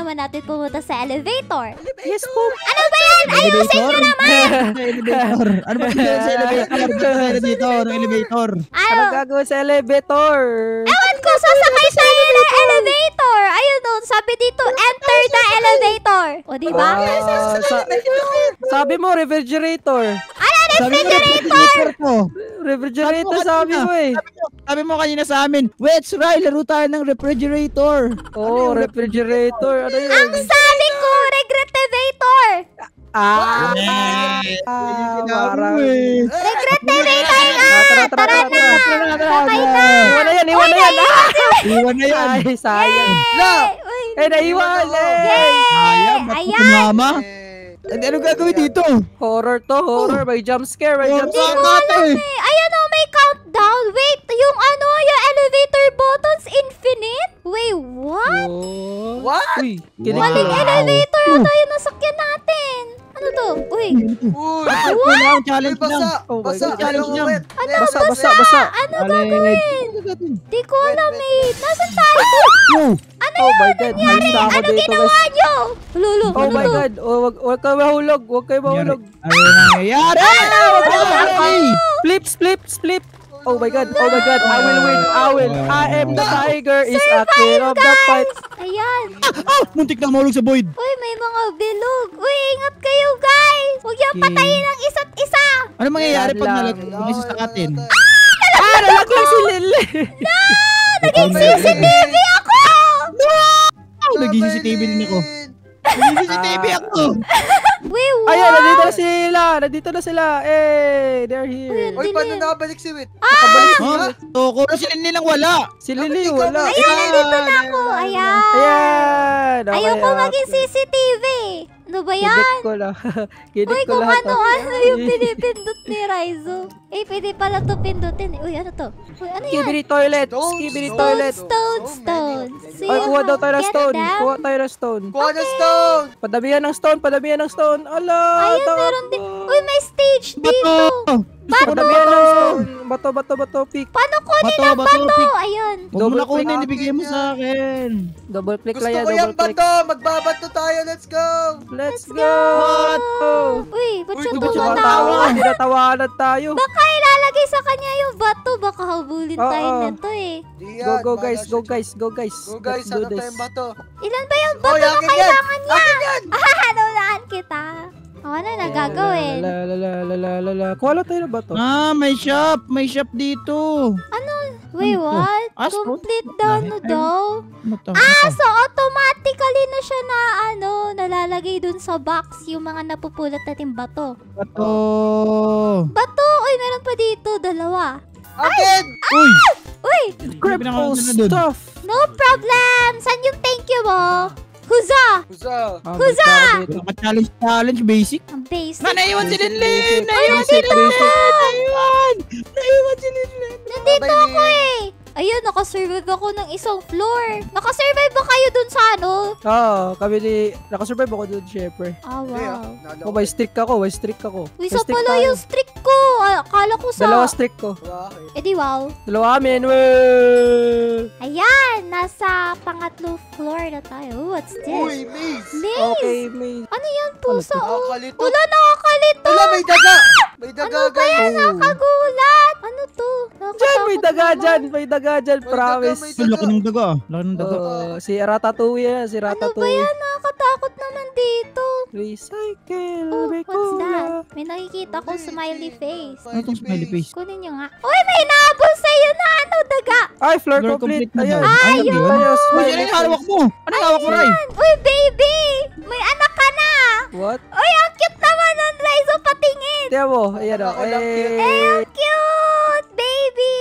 naman natin pumunta sa elevator. Yes po. Ano ba yan? Ayusin nyo naman! Elevator. Ano ba gagawin sa elevator? Elevator. Ano gagawin sa elevator? Ewan ko, sasakay tayo ng elevator. Ayun o, sabi dito, enter the elevator. O, diba? Sabi mo, refrigerator. Ano, refrigerator? Refrigerator sabi mo eh. Sabi mo kanina sa amin, let's ride, laro tayo ng refrigerator. Oh, refrigerator. Ano yun? Ang sabi ko, regretivator. Parang... Regretivator nga. Tara na. Sakay na. Iwan na yan. Iwan na yan. Ay, sayang. Uy. Naiwan. Sayang, ba't ko kumama? Ano gagawin dito? Horror to, horror. May jump scare, may jump Hindi scare. ko alam eh. Ayan o, may countdown. Wait, yung elevator buttons infinite? Wait, what? What? Uy, kilig Maling ko. elevator ata yung nasakyan natin. Ano to? Uy. Uy! What? Challenge lang. Basa! Oh my Basa! God. Challenge lang. Basa. Ano gagawin? Di ko alam eh. Nasaan tayo? Oh my God, alis na ako Ano dito ginawa guys. nyo? Lulu, Oh ano my to? God, huwag kayo mahulog, huwag kayo mahulog. Ano nangyayari? Flip. Oh my God, I will win, I am the tiger, is a king of the fight. Ayan. Muntik na mahulog sa void. Uy, may mga bilog. Uy, ingat kayo guys. Huwag yung patayin ang isa't isa. Ano mangyayari pag Lang. nagsasakatin? Nalaglag si Lily. Naging CCTV ako. Naging CCTV din ako. Naging CCTV ako. Wait, what? Ayun, nandito na sila. They're here. Uy, paano nakabalik si Wit? Ha? Toko na sila nilang wala. Si Lily, wala. Ayun, nandito na ako. Ayan. Ayan. Ayoko maging CCTV. Ano ba yan? Kinik ko lang. Uy, Kinik ko kung lahat. ano-ano yung pinipindot ni Raizo. Eh, pwede pala to pindutin. Uy, ano to? Uy, ano yan? Skibidi toilet. Stone. Ay, kuha daw tayo ng stone. Kuha tayo ng stone. Kuha na stone! Padamihan ng stone. Ala, Ayun, takbo. meron din. Uy, may stage dito. Padamihan ng stone. Bato, pick. Paano kunin ang Bato, bato? pick. Ayun. Huwag mo na kunin, ibigay mo sa akin. Double click Gusto lang yan, ko yung double click. bato! Magbabato tayo! Let's go! Let's go! Uy, ba't siya ba't siya tumatawa? Tinatawanan tayo. Baka ilalagay sa kanya yung bato. Baka habulin tayo Oo. na to eh. Di Go yan, guys. Go guys, Let's do hanap this. tayong bato. Ilan ba yung Oh, bato na yakin yan! kailangan niya? Akin yan! Naulaan kita. Ano na gagawin? La. Kuha lang tayo ng bato. May shop dito. Wait, what? Astro? Complete daw no daw? Ano to? So automatically na siya na nalalagay dun sa box yung mga napupulot nating bato. Bato. Bato! Uy, meron pa dito. Dalawa. Akin! Uy! Uy! Cripple Pinakauna dun. stuff. No problem! Saan yung thank you mo? Huza! Husa! Huza! Wala ka challenge basic. Ang basic. Naiwan si Linlin! Naiwan si Naiwan si Linlin! Nandito ako eh! Ayun, nakasurvive ako ng isang floor. Nakasurvive ba kayo dun sa ano? Nakasurvive ako doon, syempre. Ah, wow. Oh, may streak ako. Uy, May sa streak pala tayo. yung streak ko. Akala ko sa... Dalawa streak ko. Eh di wow. Dalawa amin. Weh! Ayan, nasa pangatlong floor na tayo. Ooh, what's this? Uy, Maze! Maze! Okay, may... Ano yan, pusa? Oh? Nakakalito! Wala, nakakalito! Wala, may daga! May daga, Ano ba yan? guys! Nakagulat! Ano to? Diyan, may daga Nakatakot dyan. naman. May daga dyan, May promise. daga, Ang laki ng daga. Laki ng daga. Si Ratatouille yan, si Ano ba Ratatouille. yan? Nakakatakot naman dito. Recycle, Oh, may what's cola. that? May nakikita ko smiley face. Ano itong smiley face? Kunin nyo nga. Uy, may nahabol sa'yo na daga. Ay, floor Floor complete. complete na Ayan. daw. Ay, Ayun. yun. Ayos, Uy, smiley ano yung face. hawak mo? Ano yung hawak mo, Ray? Uy, baby! May anak ka na! What? Uy, ang cute naman nun, Raizo, patingin! Tiyan mo, ayan o. Ako lang Ang cute! Baby!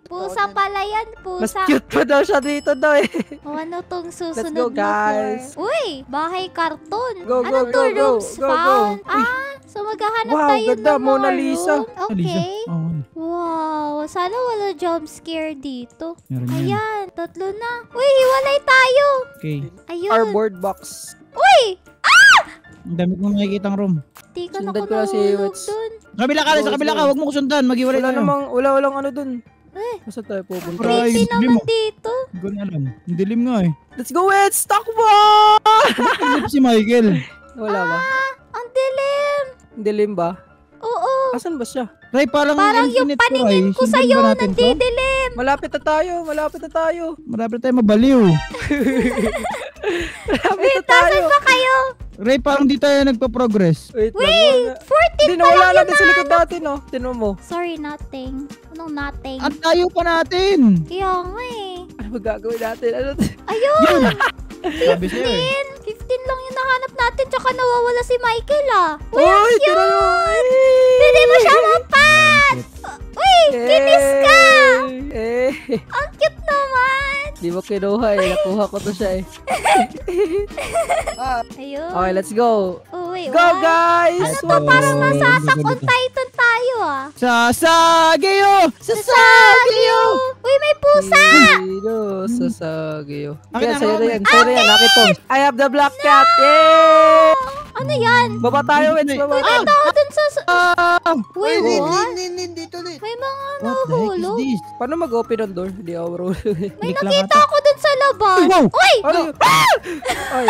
Pusa pala yan, Mas pusa. cute pa daw siya dito daw eh. O ano tong susunod Let's go, na guys. floor? Uy, bahay karton. Go, ano go, to, go, rooms go, go, found? go. So maghahanap Wow, tayo ganda, ng mga Mona Lisa. room. Okay. Oh, Wow, sana wala jump scare dito. meron yan. Ayan, tatlo na. Uy, hiwalay tayo. Okay. Ayun. Cardboard box. Uy! Ang dami kong nakikitang room. Di ka na Sundan ako ko na si nahulog Wets. dun. Sa kabila ka. Huwag mo kusundan. Mag-iwalay Wala tayo. namang, walang ano dun. Eh, Saan tayo pupunta? Right. creepy dilim naman mo. dito. Hindi ko na alam. Ang dilim nga eh. Let's go, Wets! Takbo! Nakalip si Michael. Wala ba? Ang dilim. Dilim ba? Oo. Asan ba siya? Ray, parang Yung infinite to, paningin Ray. ko Sundan sa'yo, ba natin to? nandidilim. Malapit na tayo. Malapit na tayo. Marami tayo mabaliw. Malapit na tayo. Saan ba kayo? Ray, parang di tayo nagpa-progress. Wait, Wait, 14 Hindi, pa nawala lang natin sa likod natin, no? Tinan mo. Sorry, nothing. Anong nothing? At tayo pa natin. Kaya nga eh. Ano ba gagawin natin? Ano? Ayun! Sabi sa'yo eh. 15 lang yung nahanap natin, tsaka nawawala si Michael ah. Uy, Uy, ang tinan mo. cute! Pwede mo siya mapat! Uy, kinis ka! Eh, Ang cute naman! di mo kinuha eh. Nakuha ko to siya eh. Ayun. Okay, let's go. Oh, wait, Go, what? guys! Ano to? Parang Wow. nasa Attack on Titan tayo ah. Sasagyo! Sasagyo! Uy, may pusa! Sino sasagyo? Akin Yan, na, sa'yo na akin. yan. Sa'yo na yan. Akin to. I have the black cat. Yay! Ano yan? Baba tayo, Wets. Baba. Uy, may tao dun sa... Ah! Uy, what? Dito ulit. May mga What the heck is nahuhulog. this? Paano mag-open ng door? Hindi ako bro. May Click lang nakita ata. ako dun sa labas. Wow! Uy! Ano yun? Ay,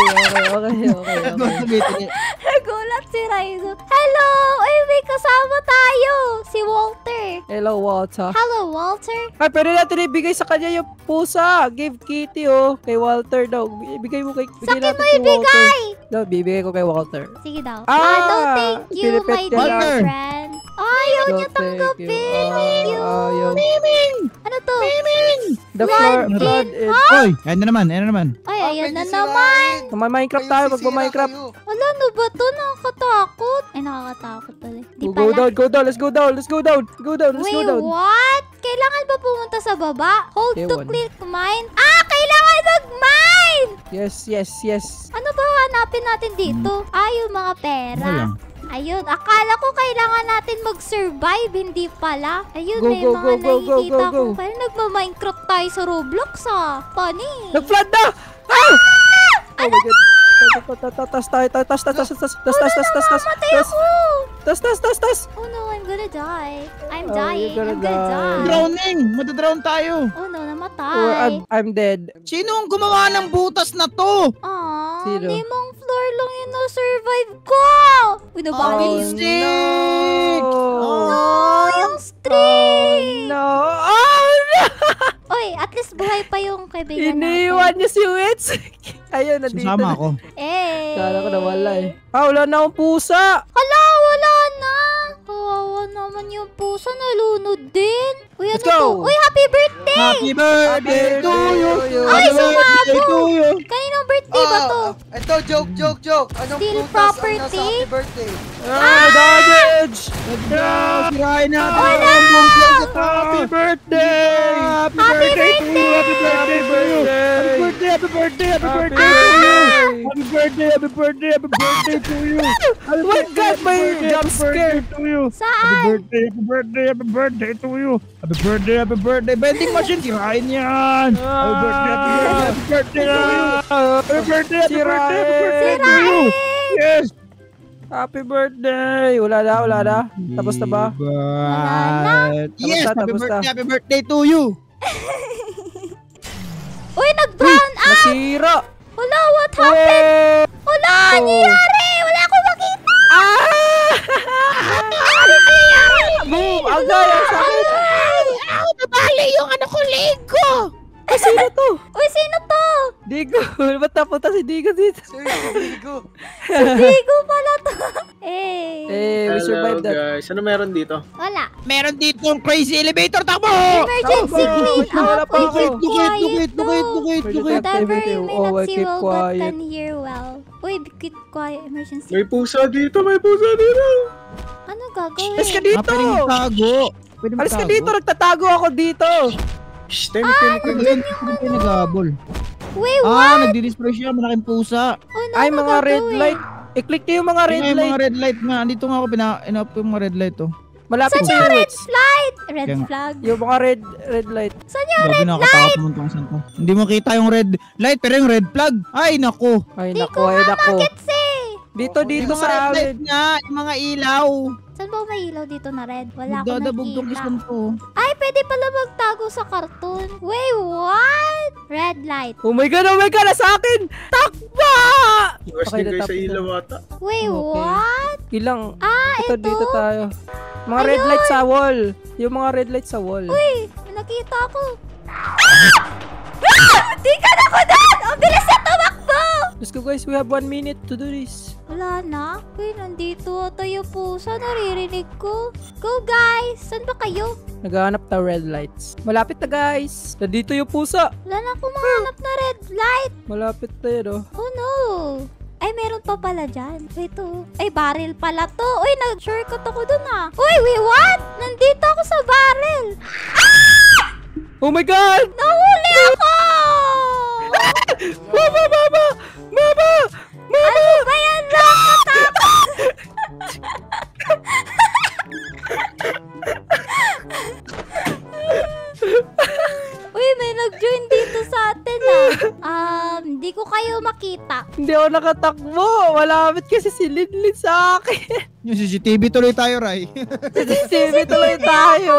okay. Nagulat si Raizo. Hello! Uy, may kasama tayo. Si Walter. Hello, Walter. Hello, Walter. Ay, pwede natin ibigay sa kanya yung pusa. Give Kitty, oh. Kay Walter daw. Ibigay mo kay... Sa akin Bigay natin mo kay Walter. ibigay. No, bibigay ko kay Walter. Sige daw. Ah! no, thank you, my Pinipet ka dear lang. friend. Ayaw No, niya thank tanggapin. you. Thank you. Ayaw. Ano to? The Blood blood in- in... Oy, ayan na naman. Ay, ayan na naman. Minecraft tayo, magpa-Minecraft. Wala, ano ba to? Nakakatakot. Ay, nakakatakot pala. Di Go pala. down, let's go down. Let's go down. Wait, what? Kailangan ba pumunta sa baba? Hold to Ewan. click mine. Ah, kailangan mag-mine! Yes. Ano ba hanapin natin dito? Yung mga pera. Wala. Ayun, akala ko kailangan natin mag-survive, hindi pala. Ayun, Go, may go, mga go, go, go, nakikita go, go. ko. Parang nagma-Minecraft tayo sa Roblox Funny. Nag-flood na! Ah! Oh my God. Tas tayo. Matay ako! Tas. Oh no, I'm gonna die. I'm Oh, dying. you're gonna I'm gonna die. die. Drowning! Madadrown tayo. Oh no, Or namatay. I'm dead. Sino ang gumawa ng butas na to? Sino? Limang floor lang yung na-survive ko! Uy, nabangin Oh, yung... Sick! Oh, yung streak! No! Oh, no! Uy, at least buhay pa yung kaibigan Iniwan natin. niya si Wits. Ayun, nandito. Susama ako. Eh. Kala ko nawala eh. Wala na akong pusa. Hala, wala na. Kawawa naman yung pusa, nalunod din. Uy, Let's ano to? go. Uy, happy birthday! Happy birthday to you! Ay, Happy birthday sumago! to you! Kaninong birthday ba to? Ito, joke. Anong Steal prutas ang property? nasa happy birthday? Damage! Let's go! Sirahin natin Oh, no! ang buong plan sa Happy birthday! Happy Happy birthday to you! Happy birthday to you! Happy birthday! Happy birthday! Happy birthday to you! Happy birthday! Happy birthday! Happy birthday to you! Oh my God, may jump scare. to you! Happy Saan? birthday! Happy birthday! Happy birthday to you! Happy birthday! Happy birthday! Vending machine! Sirahin yan! Happy birthday! Happy birthday! Happy birthday to you! Happy birthday! Happy birthday! Happy birthday to you! Yes! Happy birthday! Wala na. Tapos na ba? Yes! Tapos na. Happy birthday to you! Uy, nag-brown out! Nasira! Wala, what happened? Oh! Wala, nangyari! Wala akong makita! Ano nangyari? Boom! Agay! Ang sakit! Nabali yung ano ko, Lego! Sino to? Uy, sino to? Digo! Ba't napunta si Digo dito? Sir, Digo. Lego pala to. Eh, we survived that. guys. Ano meron dito? Wala. Meron dito yung crazy elevator! Takbo! Emergency Takbo! clean Wala up. pa ako. Uy, keep quiet though. Whatever, you may Oh, not I see keep well, but quiet. can hear well. Uy, keep quiet. Emergency. May pusa dito! Ano gagawin? Alis ka dito! Pwede magtago! Pwede Alis ka magtago. dito! Nagtatago ako dito! Shh! Tinik. Ano yun? Ano kayo nag-aabol? Wait, what? Nagdi-destroy siya. Malaking pusa. Ano Ay, ano mga red gagawin? light. I-click niyo yung mga red Tingnan yung light. mga red light nga. Andito nga ako ina-up yung mga red light oh. Malapit Saan sa yung red Wits. flight? Red Kaya nga. flag. Yung mga red light. Saan yung Grabe red nakakatakot light? naman itong saan ko. Hindi mo kita yung red light pero yung red flag. Ay nako. Ay, Di nako, ko ay, nga nako. magets eh. Dito Yung mga sa red light amin. nga. Yung mga ilaw. Saan ba may ilaw dito na red? Wala akong Magdadabog tong nakita. isang to. Ay, pwede pala magtago sa karton. Wait, what? Red light. Oh my God, nasa akin! Takba! Iwas Okay, din kayo sa natapos na. ilaw ata. Wait, Okay. what? Ilang? Ito? Dito tayo. Mga red light sa wall. Yung mga red light sa wall. Uy, may nakita ako. Di ka na ko doon! Ang bilis na tumakbo! Let's go guys, we have 1 minute to do this. Wala na. Uy, nandito tayo po. Saan naririnig ko? Go guys! Saan ba kayo? Naghahanap na red lights. Malapit na guys. Nandito yung pusa. Wala na akong mahanap na red light. Malapit na yun oh. Oh no! Ay, meron pa pala dyan. Wait, oh. Ay, barrel pala to. Uy, nag-shortcut ako dun ah. Uy, wait, what? Nandito ako sa barrel. Oh my god! Nahuli ako! Mama! Mama! Mama! Ano ba yan? Nakakatakot! Uy, may nag-join dito sa atin ah. Hindi ko kayo makita. Hindi ako nakatakbo. Malapit kasi si Linlin sa akin. Yung CCTV tuloy tayo, Ray. CCTV tuloy tayo.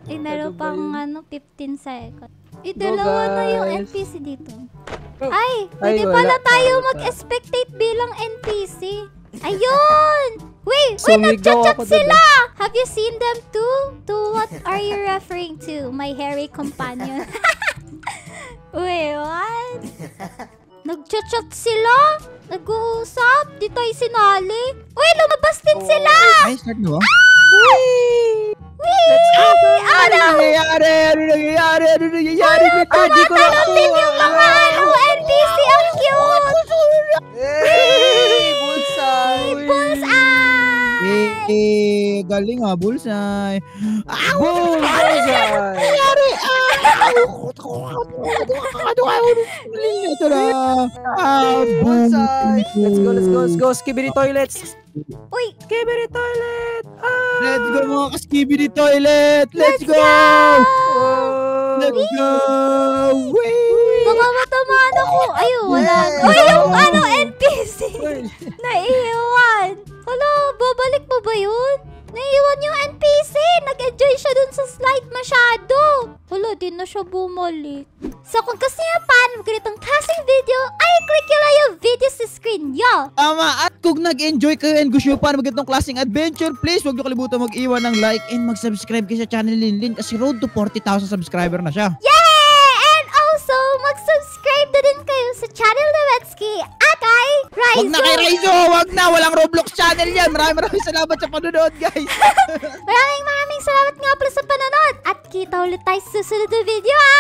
Eh, meron Ano ba pang yun? 15 seconds. Eh, Go, dalawa na yung guys. NPC dito. Oh. Ay, Ay, pwede wala. pala tayo Wala. mag-spectate bilang NPC. Ayun! Wait, Sumigaw nag-chat ako dun, sila! Have you seen them too? To what are you referring to? My hairy companion. Wait, what? Nag-chat sila? Nag-uusap? Di tayo sinali? Uy, lumabas din sila! Ay, start na ba? Wee! Ano? nangyayari? Ano nangyayari? Ano nangyayari? Tumatalon yung mga NPC! Ang cute! Hey! Bullseye! Bullseye! Galing ha, bullseye. Boom! Bullseye! Ito na. Bullseye! Let's go. Skibidi toilets. Uy! Skibidi toilet. Let's go mga ka-skibidi toilet. Let's go. Let's go. Wait. Baka matamaan ako. Ayun, wala. Yay! Uy, yung ano, NPC! Uy. Naiiwan. Hala, babalik pa ba yun? Naiiwan yung NPC. Nag-enjoy siya dun sa slide masyado. Hala, di na siya bumalik. So, kung gusto niyo pa ng ganitong klaseng video, ay click nyo lang yung video sa screen nyo. Tama, at kung nag-enjoy kayo and gusto nyo pa ng ganitong klaseng adventure, please huwag nyo kalimutan mag-iwan ng like and mag-subscribe kayo sa channel ni Linlin kasi road to 40,000 subscriber na siya. Yay! And also, mag-subscribe na din kayo sa channel ni Wetsky at kay Raizo. Huwag na kay Raizo! Huwag na! Walang Roblox channel yan! Maraming salamat sa panonood, guys! Maraming salamat nga pala sa panonood at kita ulit tayo sa susunod na video ha.